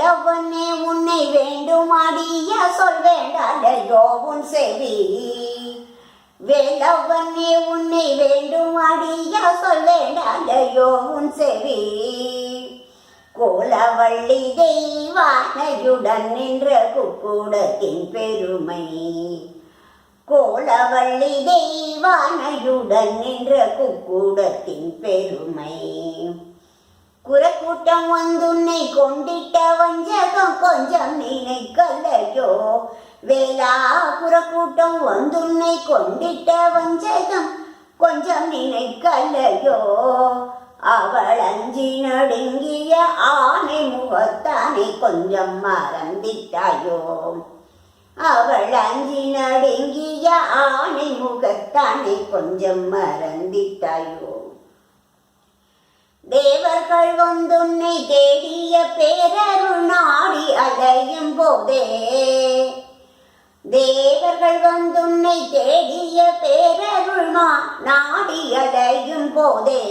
வேலவனே உன்னை வேண்டும் அடிய சொல் வேண்டாலையோ உன் செவி. வேலவனே உன்னை வேண்டும் அடிய சொல் வேண்டாலையோ உன் செவி. கோலவள்ளி தெய்வானையுடன் நின்ற குக்கூடத்தின் பெருமை. கோலவள்ளி தெய்வானையுடன் நின்ற குக்கூடத்தின் பெருமை. குரக்கூட்டம் வந்துன்னை கொண்டிட்ட வஞ்சகம் கொஞ்சம் நினைக்கலையோ வேலா. குரக்கூட்டம் வந்துன்னை கொண்டிட்ட வஞ்சகம் கொஞ்சம் நினைக்கலையோ. அவள் அஞ்சி நடுங்கிய ஆனை முகத்தானை கொஞ்சம் மறந்திட்டாயோ. அவள் அஞ்சி நடுங்கிய ஆனை முகத்தானை கொஞ்சம் மறந்திட்டாயோ. தேவர்கள் வந்துன்னை தேடிய பேரருள் நாடி அலையும் போதே. தேவர்கள் வந்துன்னை தேடிய பேரருள் நாடி அலையும் போதே.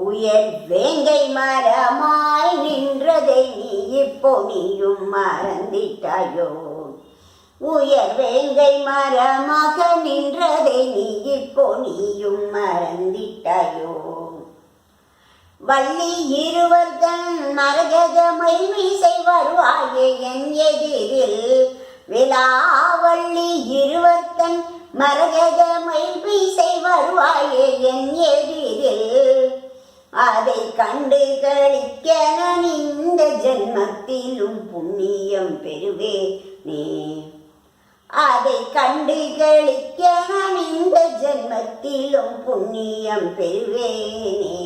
உயர் வேங்கை மரமாய் நின்றதை நீ இப்போ நீயும் மறந்திட்டாயோ. உயர் வேங்கை மரமாக நின்றதை நீ இப்போ நீயும் மறந்திட்டாயோ. வள்ளி இருவர்தன் மரகத மயில்மீசை வருவாயே என் எதிரில். விழாவள்ளி இருவர்தன் மரகத மயில்மீசை வருவாயே என் எதிரில். அதை கண்டு களிக்க இந்த ஜென்மத்திலும் புண்ணியம் பெறுவேனே. அதை கண்டு களிக்க இந்த ஜென்மத்திலும் புண்ணியம் பெறுவேனே.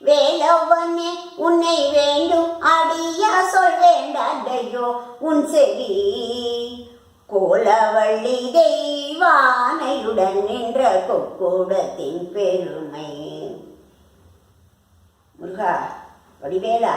வேலவனே உன்னை வேண்டும் அடியா சொல் வேண்டாலையோ உன் செவி. கோலவள்ளி தெய்வானையுடன் நின்ற கொக்கூடத்தின் பெருமை. முருகா வடிவேலா.